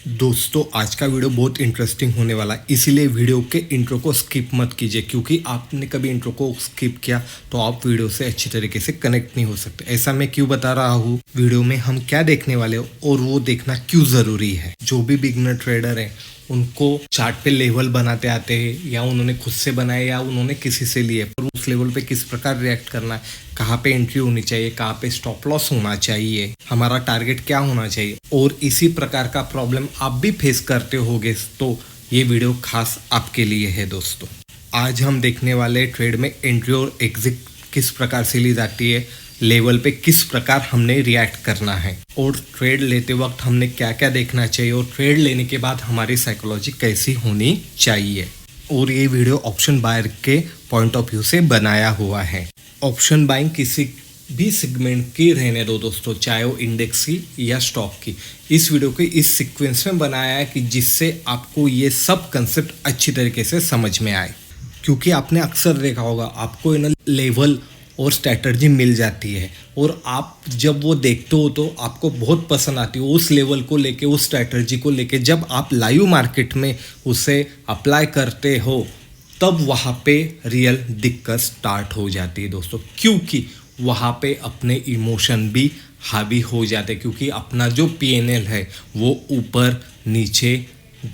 दोस्तों आज का वीडियो बहुत इंटरेस्टिंग होने वाला है, इसीलिए वीडियो के इंट्रो को स्किप मत कीजिए क्योंकि आपने कभी इंट्रो को स्किप किया तो आप वीडियो से अच्छी तरीके से कनेक्ट नहीं हो सकते। ऐसा मैं क्यों बता रहा हूँ, वीडियो में हम क्या देखने वाले हो और वो देखना क्यों ज़रूरी है। जो भी बिगनर ट्रेडर है उनको चार्ट पे लेवल बनाते आते हैं या उन्होंने खुद से बनाए या उन्होंने किसी से लिए, पर उस लेवल पे किस प्रकार रिएक्ट करना है, कहाँ पे एंट्री होनी चाहिए, कहाँ पे स्टॉप लॉस होना चाहिए, हमारा टारगेट क्या होना चाहिए, और इसी प्रकार का प्रॉब्लम आप भी फेस करते होगे तो ये वीडियो खास आपके लिए है। दोस्तों आज हम देखने वाले ट्रेड में एंट्री और एग्जिट किस प्रकार से ली जाती है, लेवल पे किस प्रकार हमने रिएक्ट करना है और ट्रेड लेते वक्त हमने क्या क्या देखना चाहिए और ट्रेड लेने के बाद हमारी साइकोलॉजी कैसी होनी चाहिए। और ये वीडियो ऑप्शन बायर के पॉइंट ऑफ व्यू से बनाया हुआ है। ऑप्शन बाइंग किसी भी सेगमेंट की रहने दो दोस्तों, चाहे वो इंडेक्स की या स्टॉक की। इस वीडियो को इस सीक्वेंस में बनाया है कि जिससे आपको ये सब कंसेप्ट अच्छी तरीके से समझ में आए, क्योंकि आपने अक्सर देखा होगा आपको इन लेवल और स्ट्रैटेजी मिल जाती है और आप जब वो देखते हो तो आपको बहुत पसंद आती है उस लेवल को लेके, उस स्ट्रैटेजी को लेके। जब आप लाइव मार्केट में उसे अप्लाई करते हो तब वहाँ पे रियल दिक्कत स्टार्ट हो जाती है दोस्तों, क्योंकि वहाँ पे अपने इमोशन भी हावी हो जाते हैं, क्योंकि अपना जो पीएनएल है वो ऊपर नीचे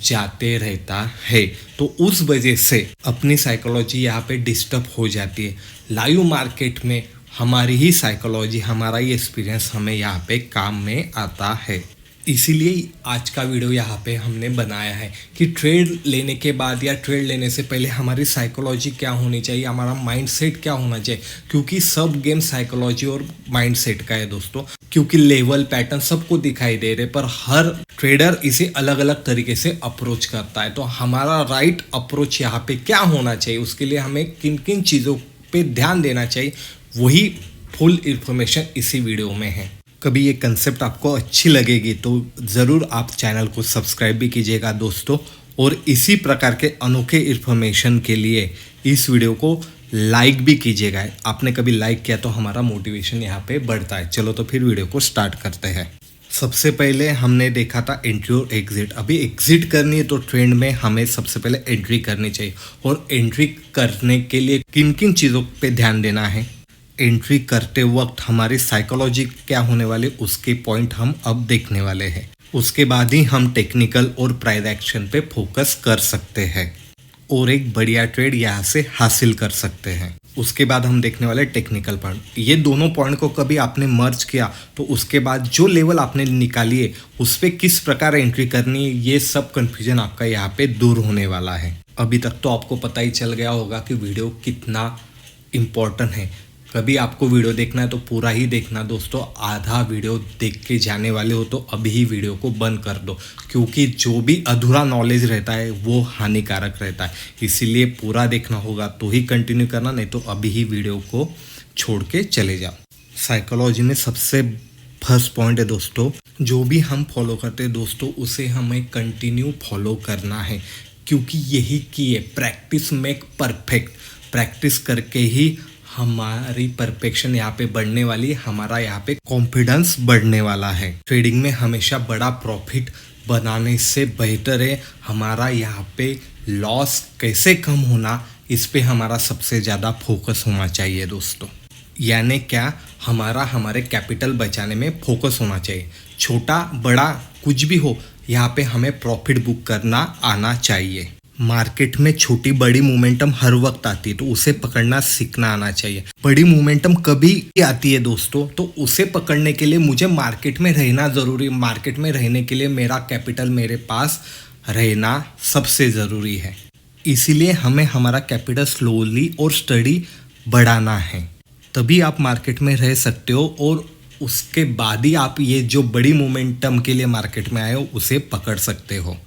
जाते रहता है। तो उस वजह से अपनी साइकोलॉजी यहाँ पे डिस्टर्ब हो जाती है। लाइव मार्केट में हमारी ही साइकोलॉजी, हमारा ही एक्सपीरियंस हमें यहाँ पे काम में आता है। इसीलिए आज का वीडियो यहाँ पे हमने बनाया है कि ट्रेड लेने के बाद या ट्रेड लेने से पहले हमारी साइकोलॉजी क्या होनी चाहिए, हमारा माइंडसेट क्या होना चाहिए, क्योंकि सब गेम साइकोलॉजी और माइंडसेट का है दोस्तों। क्योंकि लेवल पैटर्न सबको दिखाई दे रहे पर हर ट्रेडर इसे अलग अलग तरीके से अप्रोच करता है। तो हमारा राइट अप्रोच यहाँ पे क्या होना चाहिए, उसके लिए हमें किन किन चीज़ों पे ध्यान देना चाहिए, वही फुल इन्फॉर्मेशन इसी वीडियो में है। कभी ये कंसेप्ट आपको अच्छी लगेगी तो ज़रूर आप चैनल को सब्सक्राइब भी कीजिएगा दोस्तों, और इसी प्रकार के अनोखे इन्फॉर्मेशन के लिए इस वीडियो को लाइक भी कीजिएगा। आपने कभी लाइक किया तो हमारा मोटिवेशन यहाँ पे बढ़ता है। चलो तो फिर वीडियो को स्टार्ट करते हैं। सबसे पहले हमने देखा था एंट्री और एग्जिट। अभी एग्जिट करनी है तो ट्रेंड में हमें सबसे पहले एंट्री करनी चाहिए, और एंट्री करने के लिए किन किन चीज़ों पे ध्यान देना है, एंट्री करते वक्त हमारी साइकोलॉजी क्या होने वाली, उसके पॉइंट हम अब देखने वाले हैं। उसके बाद ही हम टेक्निकल और प्राइस एक्शन पे फोकस कर सकते हैं और एक बढ़िया ट्रेड यहाँ से हासिल कर सकते हैं। उसके बाद हम देखने वाले टेक्निकल पॉइंट। ये दोनों पॉइंट को कभी आपने मर्ज किया तो उसके बाद जो लेवल आपने निकाली है उस पर किस प्रकार एंट्री करनी है, ये सब कन्फ्यूजन आपका यहाँ पे दूर होने वाला है। अभी तक तो आपको पता ही चल गया होगा कि वीडियो कितना इम्पोर्टेंट है। कभी आपको वीडियो देखना है तो पूरा ही देखना दोस्तों, आधा वीडियो देख के जाने वाले हो तो अभी ही वीडियो को बंद कर दो, क्योंकि जो भी अधूरा नॉलेज रहता है वो हानिकारक रहता है। इसीलिए पूरा देखना होगा तो ही कंटिन्यू करना, नहीं तो अभी ही वीडियो को छोड़ के चले जाओ। साइकोलॉजी में सबसे फर्स्ट पॉइंट है दोस्तों, जो भी हम फॉलो करते हैं दोस्तों उसे हमें कंटिन्यू फॉलो करना है, क्योंकि यही की है प्रैक्टिस मेक परफेक्ट। प्रैक्टिस करके ही हमारी परफेक्शन यहाँ पे बढ़ने वाली है, हमारा यहाँ पे कॉन्फिडेंस बढ़ने वाला है। ट्रेडिंग में हमेशा बड़ा प्रॉफिट बनाने से बेहतर है हमारा यहाँ पे लॉस कैसे कम होना, इस पे हमारा सबसे ज़्यादा फोकस होना चाहिए दोस्तों। यानी क्या, हमारे कैपिटल बचाने में फोकस होना चाहिए। छोटा बड़ा कुछ भी हो, यहाँ पे हमें प्रॉफिट बुक करना आना चाहिए। मार्केट में छोटी बड़ी मोमेंटम हर वक्त आती है तो उसे पकड़ना सीखना आना चाहिए। बड़ी मोमेंटम कभी आती है दोस्तों तो उसे पकड़ने के लिए मुझे मार्केट में रहना ज़रूरी। मार्केट में रहने के लिए मेरा कैपिटल मेरे पास रहना सबसे ज़रूरी है। इसीलिए हमें हमारा कैपिटल स्लोली और स्टडी बढ़ाना है, तभी आप मार्केट में रह सकते हो और उसके बाद ही आप ये जो बड़ी मोमेंटम के लिए मार्केट में आए हो उसे पकड़ सकते हो।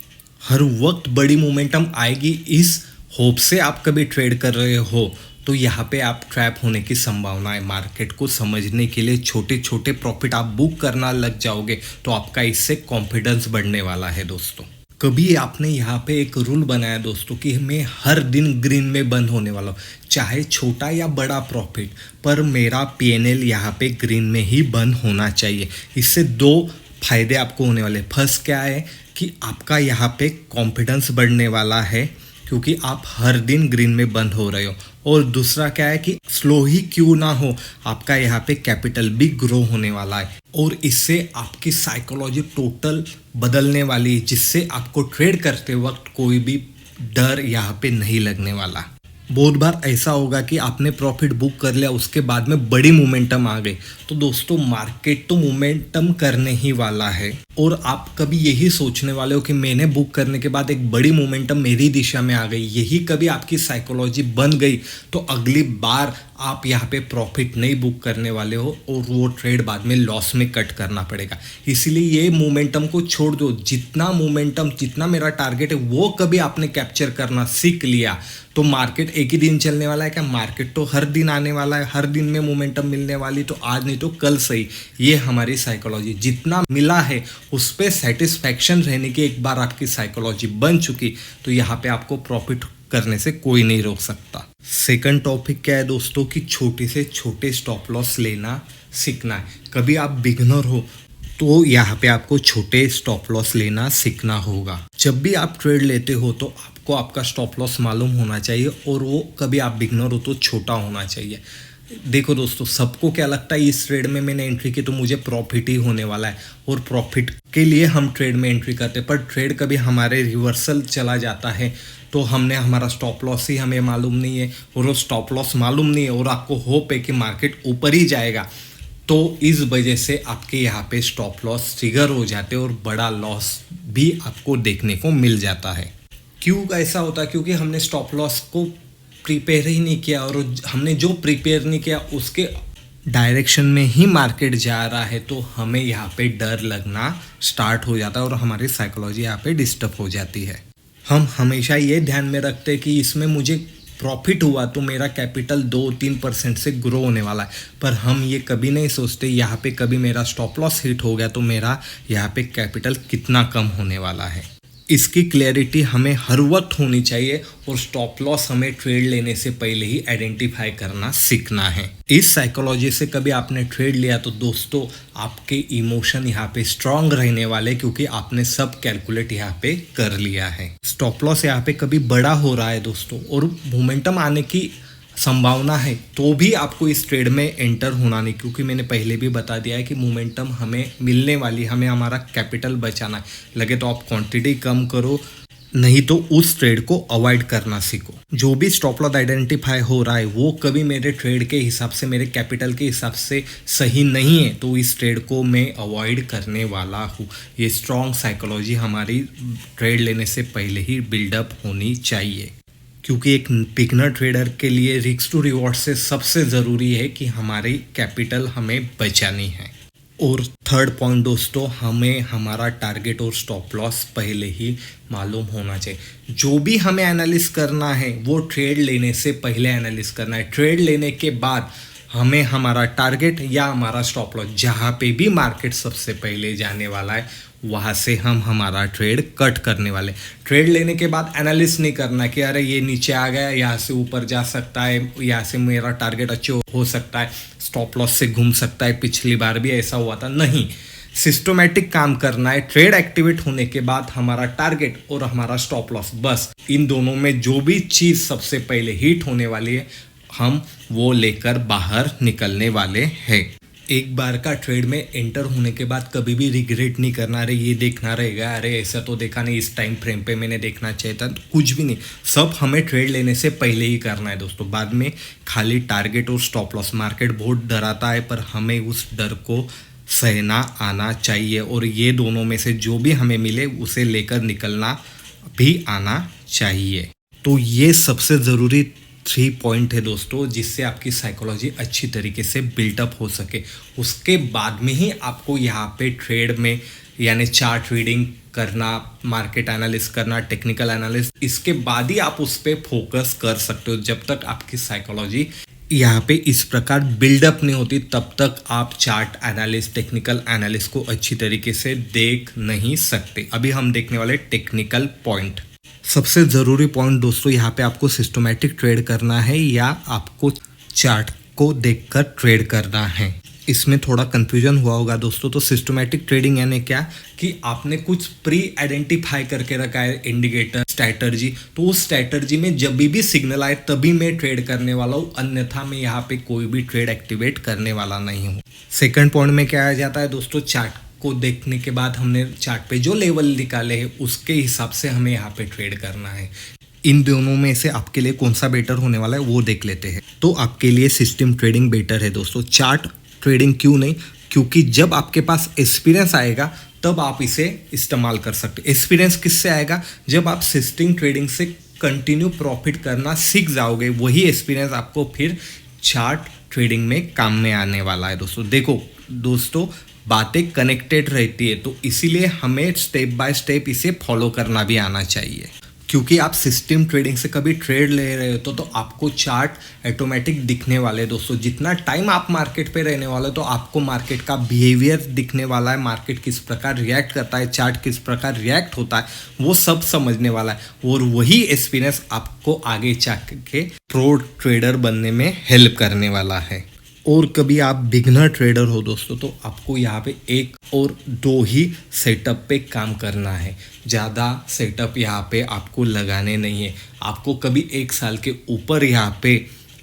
हर वक्त बड़ी मोमेंटम आएगी इस होप से आप कभी ट्रेड कर रहे हो तो यहाँ पे आप ट्रैप होने की संभावना है। मार्केट को समझने के लिए छोटे छोटे प्रॉफिट आप बुक करना लग जाओगे तो आपका इससे कॉन्फिडेंस बढ़ने वाला है दोस्तों। कभी आपने यहाँ पे एक रूल बनाया दोस्तों कि मैं हर दिन ग्रीन में बंद होने वाला हूँ, चाहे छोटा या बड़ा प्रॉफिट, पर मेरा पीएनएल यहाँ पे ग्रीन में ही बंद होना चाहिए। इससे दो फायदे आपको होने वाले। फर्स्ट क्या है कि आपका यहाँ पे कॉन्फिडेंस बढ़ने वाला है क्योंकि आप हर दिन ग्रीन में बंद हो रहे हो। और दूसरा क्या है कि स्लो ही क्यों ना हो, आपका यहाँ पे कैपिटल भी ग्रो होने वाला है और इससे आपकी साइकोलॉजी टोटल बदलने वाली है, जिससे आपको ट्रेड करते वक्त कोई भी डर यहाँ पे नहीं लगने वाला। बहुत बार ऐसा होगा कि आपने प्रॉफिट बुक कर लिया, उसके बाद में बड़ी मोमेंटम आ गई, तो दोस्तों मार्केट तो मोमेंटम करने ही वाला है और आप कभी यही सोचने वाले हो कि मैंने बुक करने के बाद एक बड़ी मोमेंटम मेरी दिशा में आ गई। यही कभी आपकी साइकोलॉजी बन गई तो अगली बार आप यहाँ पे प्रॉफिट नहीं बुक करने वाले हो और वो ट्रेड बाद में लॉस में कट करना पड़ेगा। इसीलिए ये मोमेंटम को छोड़ दो। जितना मोमेंटम, जितना मेरा टारगेट है वो कभी आपने कैप्चर करना सीख लिया तो मार्केट एक ही दिन चलने वाला है क्या? मार्केट तो हर दिन आने वाला है, हर दिन में मोमेंटम मिलने वाली, तो आज नहीं तो कल सही। ये हमारी साइकोलॉजी, जितना मिला है उस पर सेटिस्फैक्शन रहने की एक बार आपकी साइकोलॉजी बन चुकी तो यहाँ पे आपको प्रॉफिट करने से कोई नहीं रोक सकता। सेकंड टॉपिक क्या है दोस्तों कि छोटे से छोटे स्टॉप लॉस लेना सीखना है। कभी आप बिगनर हो तो यहाँ पे आपको छोटे स्टॉप लॉस लेना सीखना होगा। जब भी आप ट्रेड लेते हो तो आपको आपका स्टॉप लॉस मालूम होना चाहिए और वो कभी आप बिगनर हो तो छोटा होना चाहिए। देखो दोस्तों, सबको क्या लगता है इस ट्रेड में मैंने एंट्री की तो मुझे प्रॉफिट ही होने वाला है और प्रॉफिट के लिए हम ट्रेड में एंट्री करते हैं, पर ट्रेड कभी हमारे रिवर्सल चला जाता है तो हमने हमारा स्टॉप लॉस ही हमें मालूम नहीं है और वो स्टॉप लॉस मालूम नहीं है और आपको होप है कि मार्केट ऊपर ही जाएगा, तो इस वजह से आपके यहाँ पे स्टॉप लॉस ट्रिगर हो जाते हैं और बड़ा लॉस भी आपको देखने को मिल जाता है। क्यों ऐसा होता है? क्योंकि हमने स्टॉप लॉस को प्रिपेयर ही नहीं किया और हमने जो प्रिपेयर नहीं किया उसके डायरेक्शन में ही मार्केट जा रहा है, तो हमें यहाँ पे डर लगना स्टार्ट हो जाता है और हमारी साइकोलॉजी यहाँ पे डिस्टर्ब हो जाती है। हम हमेशा ये ध्यान में रखते हैं कि इसमें मुझे प्रॉफिट हुआ तो मेरा कैपिटल 2-3% से ग्रो होने वाला है, पर हम ये कभी नहीं सोचते यहाँ पे कभी मेरा स्टॉप लॉस हिट हो गया तो मेरा यहाँ पे कैपिटल कितना कम होने वाला है। इसकी क्लैरिटी हमें हर वक्त होनी चाहिए और स्टॉप लॉस हमें ट्रेड लेने से पहले ही आइडेंटिफाई करना सीखना है। इस साइकोलॉजी से कभी आपने ट्रेड लिया तो दोस्तों आपके इमोशन यहाँ पे स्ट्रांग रहने वाले, क्योंकि आपने सब कैलकुलेट यहाँ पे कर लिया है। स्टॉप लॉस यहाँ पे कभी बड़ा हो रहा है दोस्तों और मोमेंटम आने की संभावना है तो भी आपको इस ट्रेड में एंटर होना नहीं, क्योंकि मैंने पहले भी बता दिया है कि मोमेंटम हमें मिलने वाली, हमें हमारा कैपिटल बचाना है। लगे तो आप क्वांटिटी कम करो, नहीं तो उस ट्रेड को अवॉइड करना सीखो। जो भी स्टॉप लॉस आइडेंटिफाई हो रहा है वो कभी मेरे ट्रेड के हिसाब से, मेरे कैपिटल के हिसाब से सही नहीं है तो इस ट्रेड को मैं अवॉइड करने वाला हूँ। ये स्ट्रॉन्ग साइकोलॉजी हमारी ट्रेड लेने से पहले ही बिल्डअप होनी चाहिए, क्योंकि एक बिगनर ट्रेडर के लिए रिस्क टू रिवॉर्ड से सबसे ज़रूरी है कि हमारी कैपिटल हमें बचानी है। और थर्ड पॉइंट दोस्तों, हमें हमारा टारगेट और स्टॉप लॉस पहले ही मालूम होना चाहिए। जो भी हमें एनालिस करना है वो ट्रेड लेने से पहले एनालिस करना है। ट्रेड लेने के बाद हमें हमारा टारगेट या हमारा स्टॉप लॉस, जहाँ पे भी मार्केट सबसे पहले जाने वाला है वहाँ से हम हमारा ट्रेड कट करने वाले। ट्रेड लेने के बाद एनालिस नहीं करना कि अरे ये नीचे आ गया, यहाँ से ऊपर जा सकता है, यहाँ से मेरा टारगेट अच्छे हो सकता है, स्टॉप लॉस से घूम सकता है, पिछली बार भी ऐसा हुआ था। नहीं, सिस्टमैटिक काम करना है। ट्रेड एक्टिवेट होने के बाद हमारा टारगेट और हमारा स्टॉप लॉस, बस इन दोनों में जो भी चीज़ सबसे पहले हिट होने वाली है हम वो लेकर बाहर निकलने वाले हैं। एक बार का ट्रेड में एंटर होने के बाद कभी भी रिग्रेट नहीं करना, अरे ये देखना रहेगा, अरे ऐसा तो देखा नहीं, इस टाइम फ्रेम पे मैंने देखना चाहिए था, तो कुछ भी नहीं। सब हमें ट्रेड लेने से पहले ही करना है दोस्तों। बाद में खाली टारगेट और स्टॉप लॉस, मार्केट बहुत डराता है पर हमें उस डर को सहना आना चाहिए और ये दोनों में से जो भी हमें मिले उसे लेकर निकलना भी आना चाहिए। तो ये सबसे ज़रूरी 3 पॉइंट है दोस्तों, जिससे आपकी साइकोलॉजी अच्छी तरीके से बिल्टअप हो सके। उसके बाद में ही आपको यहाँ पे ट्रेड में यानी चार्ट रीडिंग करना, मार्केट एनालिस करना, टेक्निकल एनालिस, इसके बाद ही आप उस पर फोकस कर सकते हो। जब तक आपकी साइकोलॉजी यहाँ पे इस प्रकार बिल्डअप नहीं होती तब तक आप चार्ट एनालिस, टेक्निकल एनालिस को अच्छी तरीके से देख नहीं सकते। अभी हम देखने वाले टेक्निकल पॉइंट। सबसे ज़रूरी पॉइंट दोस्तों, यहाँ पे आपको सिस्टमैटिक ट्रेड करना है या आपको चार्ट को देखकर ट्रेड करना है। इसमें थोड़ा कंफ्यूजन हुआ होगा दोस्तों। तो सिस्टमैटिक ट्रेडिंग यानी क्या कि आपने कुछ प्री आइडेंटिफाई करके रखा है इंडिकेटर स्ट्रैटर्जी, तो उस स्ट्रैटर्जी में जब भी सिग्नल आए तभी मैं ट्रेड करने वाला हूँ, अन्यथा मैं यहाँ पे कोई भी ट्रेड एक्टिवेट करने वाला नहीं हूँ। सेकंड पॉइंट में क्या आ जाता है दोस्तों, चार्ट को देखने के बाद हमने चार्ट पे जो लेवल निकाले हैं उसके हिसाब से हमें यहाँ पे ट्रेड करना है। इन दोनों में से आपके लिए कौन सा बेटर होने वाला है वो देख लेते हैं। तो आपके लिए सिस्टम ट्रेडिंग बेटर है दोस्तों, चार्ट ट्रेडिंग क्यों नहीं, क्योंकि जब आपके पास एक्सपीरियंस आएगा तब आप इसे इस्तेमाल कर सकते। एक्सपीरियंस किससे आएगा, जब आप सिस्टम ट्रेडिंग से कंटिन्यू प्रॉफिट करना सीख जाओगे, वही एक्सपीरियंस आपको फिर चार्ट ट्रेडिंग में काम में आने वाला है दोस्तों। देखो दोस्तों, बातें कनेक्टेड रहती है, तो इसीलिए हमें स्टेप बाय स्टेप इसे फॉलो करना भी आना चाहिए। क्योंकि आप सिस्टम ट्रेडिंग से कभी ट्रेड ले रहे हो तो आपको चार्ट ऑटोमेटिक दिखने वाले दोस्तों। जितना टाइम आप मार्केट पे रहने वाले तो आपको मार्केट का बिहेवियर दिखने वाला है, मार्केट किस प्रकार रिएक्ट करता है, चार्ट किस प्रकार रिएक्ट होता है, वो सब समझने वाला है। और वही एक्सपीरियंस आपको आगे चल के प्रो ट्रेडर बनने में हेल्प करने वाला है। और कभी आप बिगनर ट्रेडर हो दोस्तों तो आपको यहाँ पे एक और दो ही सेटअप पे काम करना है, ज़्यादा सेटअप यहाँ पे आपको लगाने नहीं है। आपको कभी 1 साल के ऊपर यहाँ पे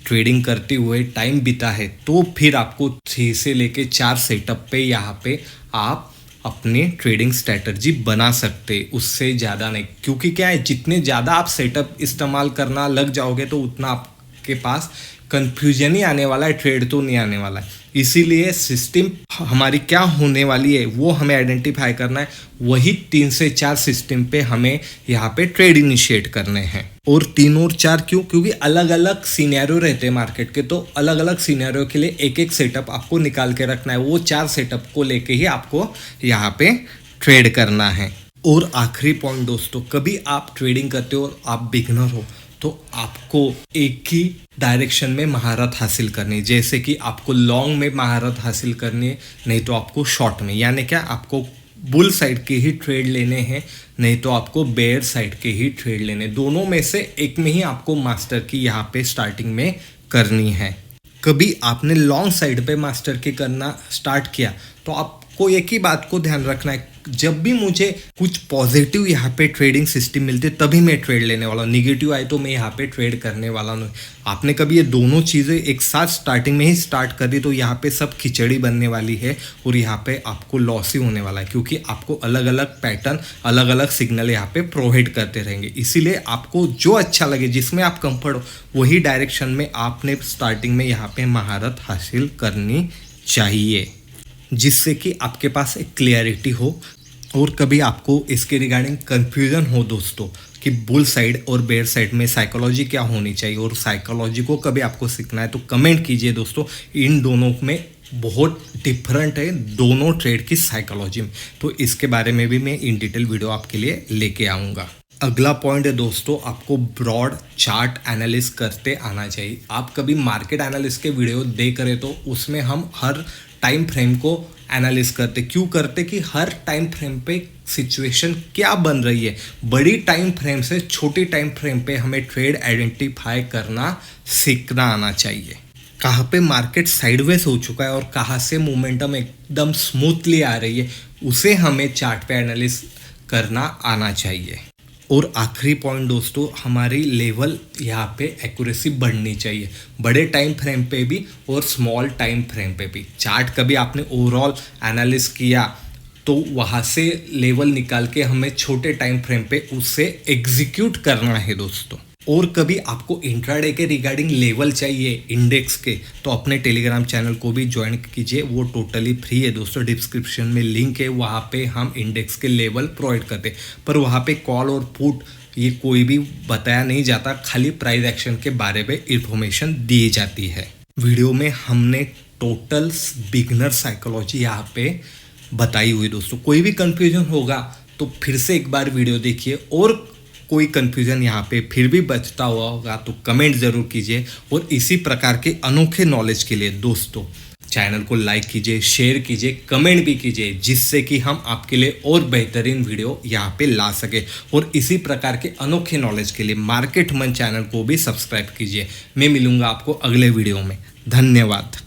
ट्रेडिंग करते हुए टाइम बीता है तो फिर आपको 6 से लेके 4 सेटअप पे यहाँ पे आप अपने ट्रेडिंग स्ट्रैटेजी बना सकते, उससे ज़्यादा नहीं। क्योंकि क्या है, जितने ज़्यादा आप सेटअप इस्तेमाल करना लग जाओगे तो उतना आपके पास कंफ्यूजन ही आने वाला है, ट्रेड तो नहीं आने वाला है। इसीलिए सिस्टम हमारी क्या होने वाली है वो हमें आइडेंटिफाई करना है, वही 3 से 4 सिस्टम पे हमें यहाँ पे ट्रेड इनिशिएट करने हैं। और 3 और 4 क्यों, क्योंकि अलग अलग सिनेरियो रहते हैं मार्केट के, तो अलग अलग सिनेरियो के लिए एक एक सेटअप आपको निकाल के रखना है। वो 4 सेटअप को लेके ही आपको यहाँ पे ट्रेड करना है। और आखिरी पॉइंट दोस्तों, कभी आप ट्रेडिंग करते हो और आप बिगनर हो तो आपको एक ही डायरेक्शन में महारत हासिल करनी, जैसे कि आपको लॉन्ग में महारत हासिल करनी है, नहीं तो आपको शॉर्ट में, यानी क्या आपको बुल साइड के ही ट्रेड लेने हैं, नहीं तो आपको बेयर साइड के ही ट्रेड लेने। दोनों में से एक में ही आपको मास्टर की यहाँ पे स्टार्टिंग में करनी है। कभी आपने लॉन्ग साइड पे मास्टर की करना स्टार्ट किया तो आपको एक ही बात को ध्यान रखना है, जब भी मुझे कुछ पॉजिटिव यहाँ पे ट्रेडिंग सिस्टम मिलती है तभी मैं ट्रेड लेने वाला हूँ, निगेटिव आए तो मैं यहाँ पे ट्रेड करने वाला हूँ। आपने कभी ये दोनों चीज़ें एक साथ स्टार्टिंग में ही स्टार्ट कर दी तो यहाँ पे सब खिचड़ी बनने वाली है और यहाँ पे आपको लॉस ही होने वाला है, क्योंकि आपको अलग अलग पैटर्न, अलग अलग सिग्नल यहाँ पे प्रोवाइड करते रहेंगे। इसीलिए आपको जो अच्छा लगे, जिसमें आप कंफर्ट हो, वही डायरेक्शन में आपने स्टार्टिंग में यहाँ पे महारत हासिल करनी चाहिए, जिससे कि आपके पास एक क्लियरिटी हो। और कभी आपको इसके रिगार्डिंग कंफ्यूजन हो दोस्तों कि बुल साइड और बेयर साइड में साइकोलॉजी क्या होनी चाहिए और साइकोलॉजी को कभी आपको सीखना है तो कमेंट कीजिए दोस्तों। इन दोनों में बहुत डिफरेंट है दोनों ट्रेड की साइकोलॉजी में, तो इसके बारे में भी मैं इन डिटेल वीडियो आपके लिए लेके आऊँगा। अगला पॉइंट है दोस्तों, आपको ब्रॉड चार्ट एनालिसिस करते आना चाहिए। आप कभी मार्केट एनालिस्ट के वीडियो देख रहे तो उसमें हम हर टाइम फ्रेम को एनालिस करते, क्यों करते कि हर टाइम फ्रेम पे सिचुएशन क्या बन रही है। बड़ी टाइम फ्रेम से छोटी टाइम फ्रेम पे हमें ट्रेड आइडेंटिफाई करना सीखना आना चाहिए। कहाँ पे मार्केट साइडवेज हो चुका है और कहाँ से मोमेंटम एकदम स्मूथली आ रही है, उसे हमें चार्ट पे एनालिस करना आना चाहिए। और आखिरी पॉइंट दोस्तों, हमारी लेवल यहाँ पे एक्यूरेसी बढ़नी चाहिए, बड़े टाइम फ्रेम पे भी और स्मॉल टाइम फ्रेम पे भी। चार्ट कभी आपने ओवरऑल एनालिस किया तो वहाँ से लेवल निकाल के हमें छोटे टाइम फ्रेम पे उससे एग्जीक्यूट करना है दोस्तों। और कभी आपको इंट्राडे के रिगार्डिंग लेवल चाहिए इंडेक्स के तो अपने टेलीग्राम चैनल को भी ज्वाइन कीजिए, वो टोटली फ्री है दोस्तों। डिस्क्रिप्शन में लिंक है, वहाँ पे हम इंडेक्स के लेवल प्रोवाइड करते हैं, पर वहाँ पे कॉल और पुट ये कोई भी बताया नहीं जाता, खाली प्राइस एक्शन के बारे में इंफॉर्मेशन दी जाती है। वीडियो में हमने टोटल बिगनर साइकोलॉजी यहाँ पे बताई हुई दोस्तों। कोई भी कंफ्यूजन होगा तो फिर से एक बार वीडियो देखिए, और कोई कंफ्यूजन यहाँ पे फिर भी बचता हुआ होगा तो कमेंट ज़रूर कीजिए। और इसी प्रकार के अनोखे नॉलेज के लिए दोस्तों चैनल को लाइक कीजिए, शेयर कीजिए, कमेंट भी कीजिए, जिससे कि हम आपके लिए और बेहतरीन वीडियो यहाँ पे ला सके। और इसी प्रकार के अनोखे नॉलेज के लिए मार्केट मंच चैनल को भी सब्सक्राइब कीजिए। मैं मिलूँगा आपको अगले वीडियो में। धन्यवाद।